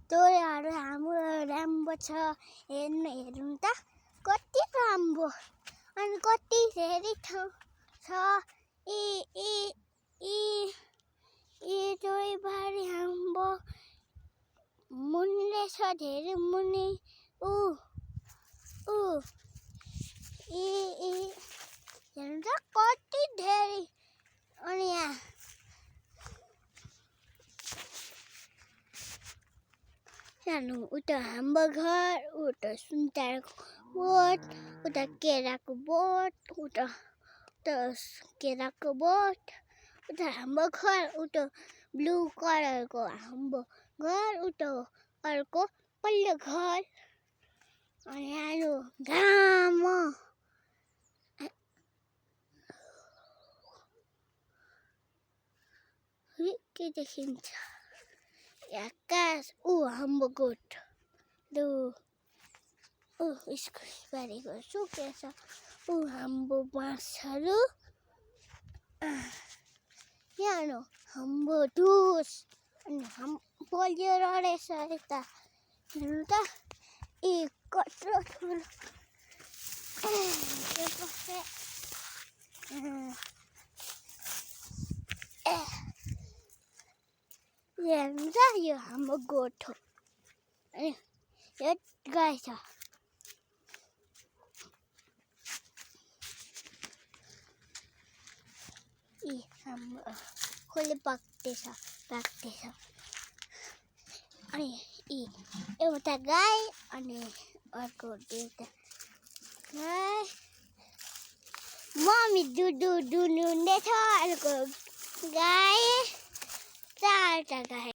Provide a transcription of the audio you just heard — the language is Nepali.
चोयाहरू हाम्रो राम्रो छ हेरौँ त कति राम्रो अनि कति धेरै ठाउँ छ ए ए ए ए चोइबारी हाम्रो मुनले छ धेरै मुनि ऊ ऊ ए ए हेर्नु त कति धेरै अनि यहाँ सानो उता हाम्रो घर उता सुन्तलाको बोट उता केराको बोट उता केराको बोट उता हाम्रो घर उता ब्लू कलरको हाम्रो घर उता अर्को पल्लो घर अनि आलु घाम के देखिन्छ आकाश ऊ हाम्रो गोठ ऊ स्कुल बारीको सुकेछ ऊ हाम्रो बाँसहरू यहाँ हाम्रो धुस अनि बलियो रहेछ यता हेर्नु त ए कत्रो ठुलो हेर्नु त यो हाम्रो गोठ हो अनि यो गाई छ हाम्रो खोले पाक्दैछ अनि एउटा गाई अनि अर्को एउटा गाई मम्मी दुधु दुहुँदैछ अर्को गाई चारवटा गाई